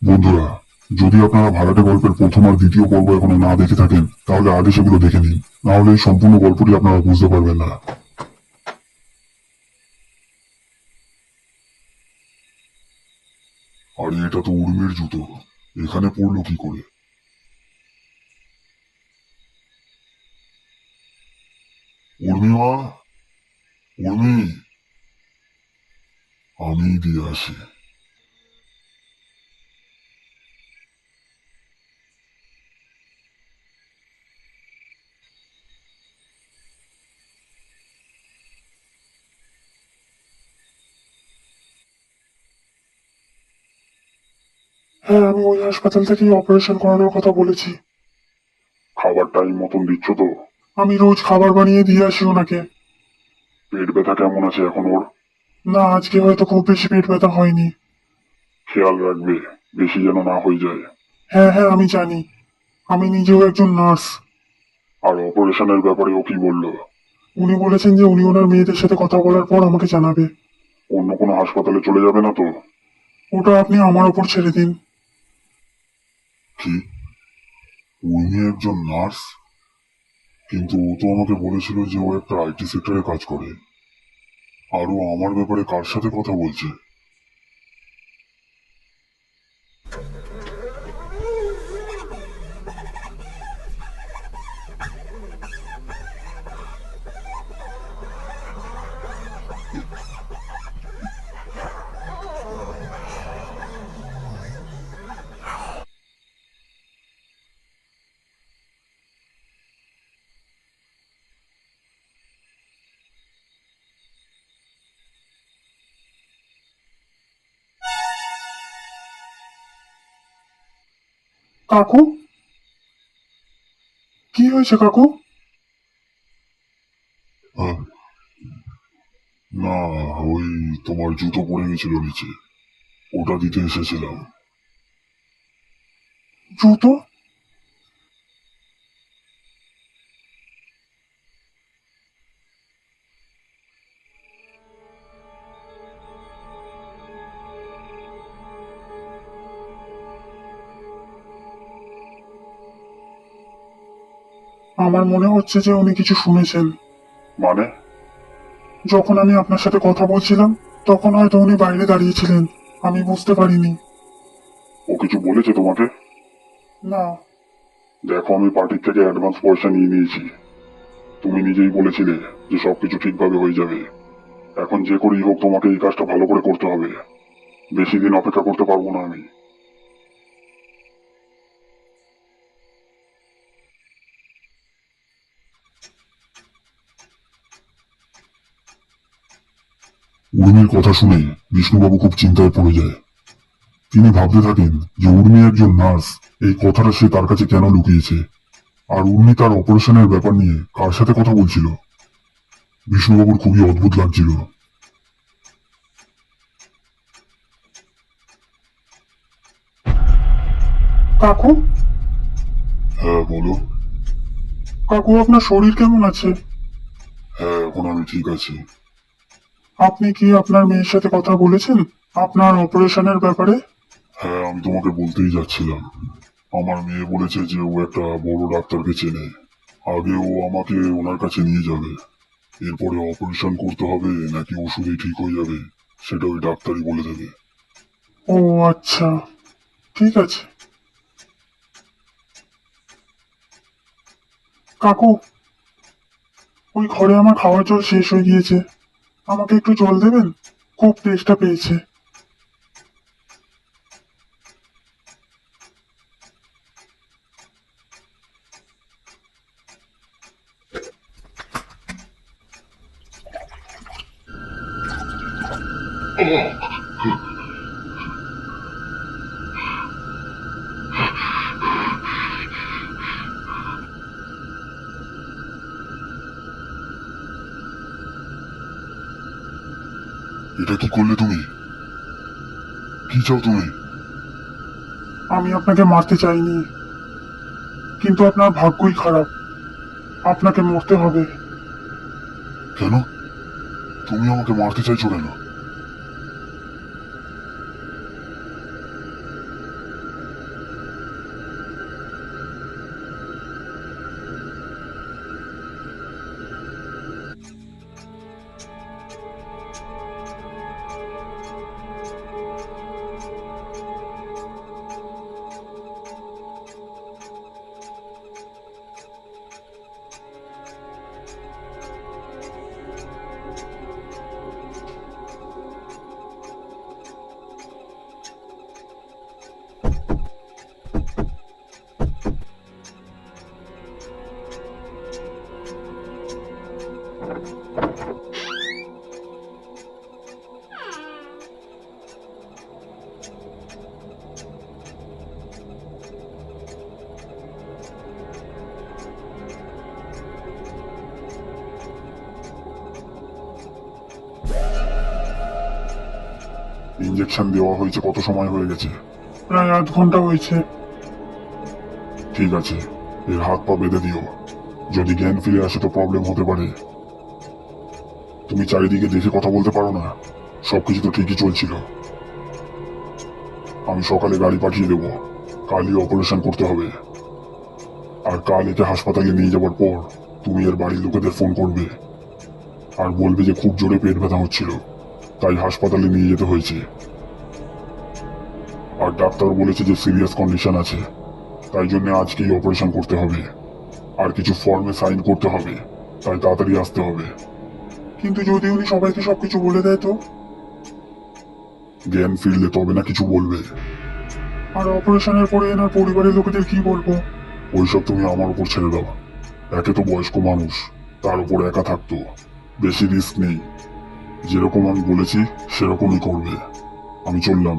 বন্ধুরা, যদি আপনারা ভাড়াটে গল্পের প্রথম আর দ্বিতীয় পর্ব এখনো না দেখে থাকেন তাহলে আগে সেগুলো দেখে নিন, না হলে এই সম্পূর্ণ গল্পটি আপনারা বুঝতে পারবেন না। আরে এটা তো উর্মির জুতো, এখানে পড়লো কি করে? উর্মিমা, উর্মি, আমি দিয়ে আসি। হ্যাঁ, আমি ওই হাসপাতাল থেকেই অপারেশন করানোর কথা বলেছি। খাবার টাইম মতন দিচ্ছ তো? আমি রোজ খাবার বানিয়ে দিয়ে আসি ওনাকে। পেট ব্যথা কেমন আছে এখন ওর? না, আজকে হয়তো খুব বেশি পেট ব্যথা হয়নি। খেয়াল রাখবে, বেশি যেন না হয়ে যায়। হ্যাঁ হ্যাঁ, আমি জানি। আমি নিজেও একজন নার্স। আর অপারেশনের ব্যাপারে ও কি বললো? উনি বলেছেন যে উনি ওনার মেয়েদের সাথে কথা বলার পর আমাকে জানাবে। অন্য কোনো হাসপাতালে চলে যাবে না তো? ওটা আপনি আমার ওপর ছেড়ে দিন। কি, উনি একজন নার্স? কিন্তু ও তো আমাকে বলেছিল যে ও একটা আইটি সেক্টরে কাজ করে। আর ও আমার ব্যাপারে কার সাথে কথা বলছে? কাকু, কি হয়েছে কাকু? হ্যাঁ, না, ওই তোমার জুতো পড়ে গেছিল নিচে, ওটা দিতে এসেছিলাম। জুতো? আমার মনে হচ্ছে যে উনি কিছু শুনেছেন। মানে? যখন আমি আপনার সাথে কথা বলছিলাম তখন হয়তো উনি বাইরে দাঁড়িয়েছিলেন। আমি বুঝতে পারিনি। ও কিছু বলেছে তোমাকে? না। দেখো, আমি পার্টির থেকে অ্যাডভান্স পয়সা নিয়ে নিয়েছি। তুমি নিজেই বলেছিলে যে সবকিছু ঠিকভাবে হয়ে যাবে। এখন যে করেই হোক তোমাকে এই কাজটা ভালো করে করতে হবে। বেশি দিন অপেক্ষা করতে পারবো না আমি। উর্মির কথা শুনে বিষ্ণুবাবু খুব চিন্তায় পড়ে যায়। তিনি ভাবতে থাকেন যে উর্মি একজন নার্স, এই কথাটা সে তার কাছে কেন লুকিয়েছে, আর উর্মি তার অপারেশনের ব্যাপার নিয়ে কার সাথে কথা বলছিল। বিষ্ণুবাবুর খুবই অদ্ভুত লাগছিল। কাকু, হ্যাঁ বলো। কাকু আপনার শরীর কেমন আছে? হ্যাঁ, এখন আমি ঠিক আছি। আপনি কি আপনার মেয়ের সাথে কথা বলেছেন আপনার অপারেশনের ব্যাপারে? হ্যাঁ, আমি তোমাকে বলতেই যাচ্ছিলাম। আমার মেয়ে বলেছে যে ও একটা বড় ডাক্তারকে চেনে। আগে ও আমাকে ওনার কাছে নিয়ে যাবে। এরপরে অপারেশন করতে হবে নাকি ওষুধেই ঠিক হয়ে যাবে সেটা ওই ডাক্তারই বলে দেবে। ও আচ্ছা, ঠিক আছে। কাকু, ওই ঘরে আমার খাওয়ার জল শেষ হয়ে গিয়েছে। আমাকে একটু জল দেবেন? খুব তেষ্টা পেয়েছে। এটা কি করলে তুমি? কি চাও তুমি? আমি আপনাকে মারতে চাইনি, কিন্তু আপনার ভাগ্যই খারাপ। আপনাকে মরতে হবে। কেন? তুমি আমাকে মারতে চাইছো কেন? ইঞ্জেকশন দেওয়া হয়েছে কত সময় হয়ে গেছে? প্রায় 8 ঘন্টা হয়েছে। ঠিক আছে, এর হাত পা বেঁধে দিও। যদি জ্ঞান ফিরে আসে তো প্রবলেম হতে পারে। তুমি চারিদিকে দেখে কথা বলতে পারো না? সবকিছু তো ঠিকই চলছিল। আমি সকালে গাড়ি পাঠিয়ে দেবো, কালই অপারেশন করতে হবে। আর কাল একে হাসপাতালে নিয়ে যাওয়ার পর তুমি এর বাড়ির লোকেদের ফোন করবে আর বলবে যে খুব জোরে পেট ব্যথা হচ্ছিল, তাই হাসপাতালে নিয়ে যেতে হয়েছে। আর ডাক্তার বলেছে যে সিরিয়াস কন্ডিশন আছে, তাই জন্য আজকেই অপারেশন করতে হবে। আর কিছু ফর্মে সাইন করতে হবে, তাই তাড়াতাড়ি আসতে হবে। কিন্তু যদি উনি সবাইকে সবকিছু বলে দেয় তো? জ্ঞান ফিরলে তবে না কিছু বলবে। আর অপারেশনের পরে এনার পরিবারের লোকেদের কি বলবো? ওইসব তুমি আমার উপর ছেড়ে দাও। একে তো বয়স্ক মানুষ, তার উপর একা থাকতো, বেশি রিস্ক নেই। যেরকম আমি বলেছি সেরকমই করবে। আমি চললাম।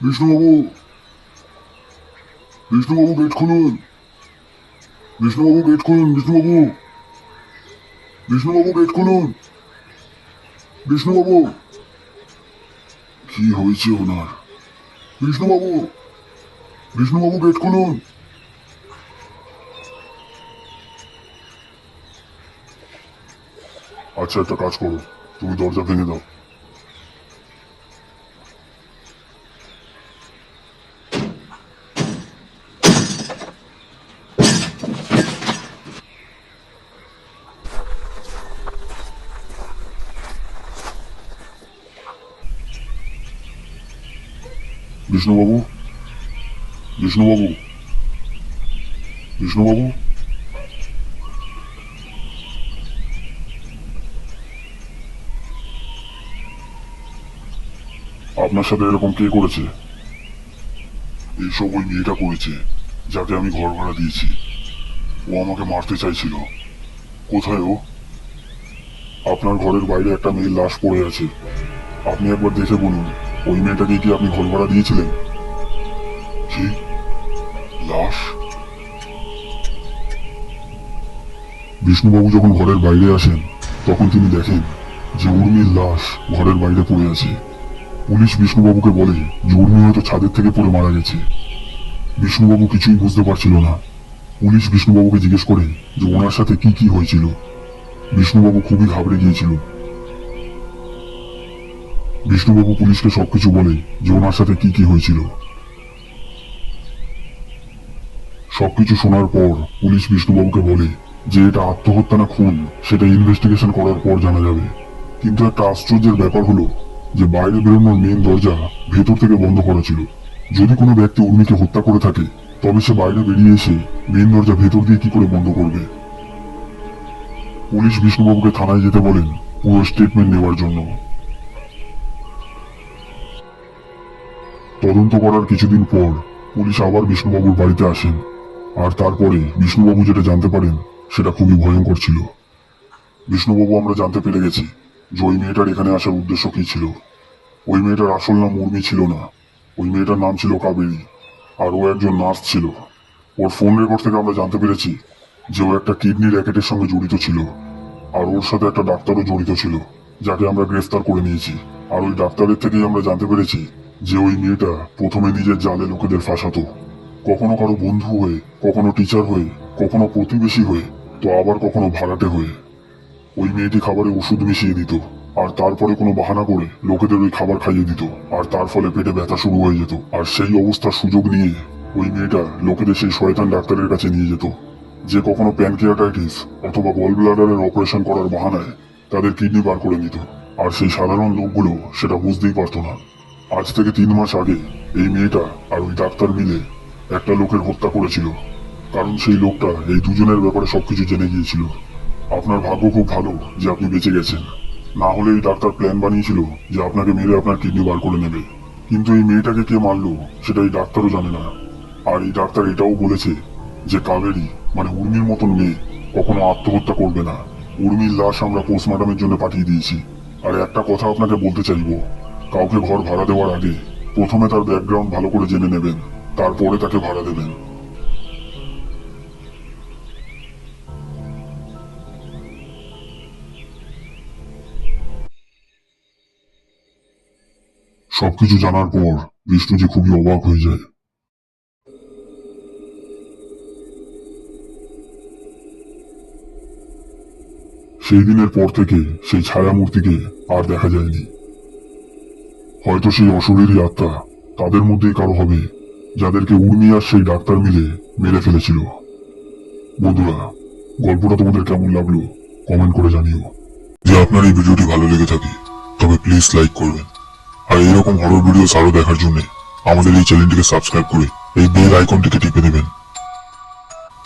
বিষ্ণুবাবু, বিষ্ণুবাবু গেট খুলুন। বিষ্ণুবাবু গেট খুলুন। বিষ্ণুবাবু, বিষ্ণুবাবু গেট খুলুন। বিষ্ণুবাবু, কি হয়েছে ওনার? বিষ্ণুবাবু, বিষ্ণুবাবু গেট খুলুন। আচ্ছা, একটা কাজ করো, তুমি দরজা ভেঙে দাও। বিষ্ণুবাবু, বিষ্ণুবাবু, বিষ্ণুবাবু, আপনার সাথে এরকম কে করেছে? এইসব ওই মেয়েটা করেছে, যাকে আমি ঘর ভাড়া দিয়েছি। ও আমাকে মারতে চাইছিল। কোথায় ও? আপনার ঘরের বাইরে একটা মেয়ের লাশ পড়ে আছে, আপনি একবার দেখে বলুন, ওই মেয়েটাকে কি আপনি ঘর ভাড়া দিয়েছিলেন? কি? লাশ? বিষ্ণুবাবু যখন ঘরের বাইরে আসেন তখন তিনি দেখেন যে উর্মির লাশ ঘরের বাইরে পড়ে আছে। পুলিশ বিষ্ণুবাবুকে বলে যে উর্মি হয়তো ছাদের থেকে পড়ে মারা গেছে। বিষ্ণুবাবু কিছুই বুঝতে পারছিল না। পুলিশ বিষ্ণুবাবুকে জিজ্ঞেস করে যে ওনার সাথে কি কি হয়েছিল। বিষ্ণুবাবু খুবই ঘাবড়ে গিয়েছিল। বিষ্ণুবাবু পুলিশকে সবকিছু বলে যে ওনার সাথে কি কি হয়েছিল। সবকিছু শোনার পর পুলিশ বিষ্ণুবাবুকে বলে যে এটা আত্মহত্যা না খুন সেটা ইনভেস্টিগেশন করার পর জানা যাবে। কিন্তু একটা আশ্চর্যের ব্যাপার হলো যে বাইরে বেরোনোর মেন দরজা ভেতর থেকে বন্ধ করা ছিল। যদি কোনো ব্যক্তি উর্মিকে হত্যা করে থাকে তবে সে বাইরে বেরিয়ে এসে মেন দরজা ভেতর দিয়ে কি করে বন্ধ করবে। পুলিশ বিষ্ণুবাবুকে থানায় যেতে বলেন পুরো স্টেটমেন্ট নেওয়ার জন্য। তদন্ত করার কিছুদিন পর পুলিশ আবার বিষ্ণুবাবুর বাড়িতে আসেন। আর তারপরে বিষ্ণুবাবু যেটা জানতে পারেন সেটা খুবই ভয়ঙ্কর ছিল। বিষ্ণুবাবু, আমরা জানতে পেরে গেছি যে ওই মেয়েটার এখানে আসার উদ্দেশ্য কি ছিল। ওই মেয়েটার আসল নাম উর্মি ছিল না, ওই মেয়েটার নাম ছিল কাবেরী। আর ও একজন নার্স ছিল। ওর ফোন রেকর্ড থেকে আমরা জানতে পেরেছি যে ও একটা কিডনি র্যাকেটের সঙ্গে জড়িত ছিল। আর ওর সাথে একটা ডাক্তারও জড়িত ছিল যাকে আমরা গ্রেফতার করে নিয়েছি। আর ওই ডাক্তারের থেকেই আমরা জানতে পেরেছি যে ওই মেয়েটা প্রথমে নিজের জালে লোকেদের ফাঁসাতো, কখনো কারো বন্ধু হয়ে, কখনো টিচার হয়ে, কখনো প্রতিবেশী হয়ে, তো আবার কখনো ভাড়াটে হয়ে। ওই মেয়েটি খাবারে ওষুধ মিশিয়ে দিত আর তারপরে কোনো বাহানা করে লোকেদের ওই খাবার খাইয়ে দিত। আর তার ফলে পেটে ব্যথা শুরু হয়ে যেত। আর সেই অবস্থার সুযোগ নিয়ে ওই মেয়েটা লোকেদের সেই শয়তান ডাক্তারের কাছে নিয়ে যেত, যে কখনো প্যানক্রিয়াটাইটিস অথবা গল ব্লাডারের অপারেশন করার বাহানায় তাদের কিডনি বার করে নিত। আর সেই সাধারণ লোকগুলো সেটা বুঝতেই পারতো না। আজ থেকে 3 মাস আগে এই মেয়েটা আর ওই ডাক্তার মিলে একটা লোকের হত্যা করেছিল, কারণ সেই লোকটা এই দুজনের ব্যাপারে সবকিছু জেনে গিয়েছিল। আপনার ভাগ্য খুব ভালো যে আপনি বেঁচে গেছেন, না হলে এই ডাক্তার প্ল্যান বানিয়েছিল যে আপনাকে মেরে আপনার কিডনি বার করে নেবে। কিন্তু এই মেয়েটাকে কে মারলো সেটা এই ডাক্তারও জানে না। আর এই ডাক্তার এটাও বলেছে যে কাবেরী মানে উর্মির মতন মেয়ে কখনো আত্মহত্যা করবে না। উর্মির লাশ আমরা পোস্টমর্টমের জন্য পাঠিয়ে দিয়েছি। আর একটা কথা আপনাকে বলতে চাইবো, কাউকে ঘর ভাড়া দেওয়ার আগে প্রথমে তার ব্যাকগ্রাউন্ড ভালো করে জেনে নেবেন, তারপরে তাকে ভাড়া দেবেন। সবকিছু জানার পর বিষ্ণুজি খুবই অবাক হয়ে যায়। সেই দিনের পর থেকে সেই ছায়ামূর্তিকে আর দেখা যায়নি। হয়তো সেই অশরীরী আত্মা তাদের মধ্যেই কারো হবে যাদেরকে উর্মি আর সেই ডাক্তার মিলে মেরে ফেলেছিল। বন্ধুরা, গল্পটা তোমাদের কেমন লাগলো কমেন্ট করে জানিও। যে আপনার এই ভিডিওটি ভালো লেগে থাকে তবে প্লিজ লাইক করবেন। আর এরকম হরর ভিডিও আরো দেখার জন্য আমাদের এই চ্যানেলটিকে সাবস্ক্রাইব করে এই বেল আইকনটিকে টিপে দেবেন।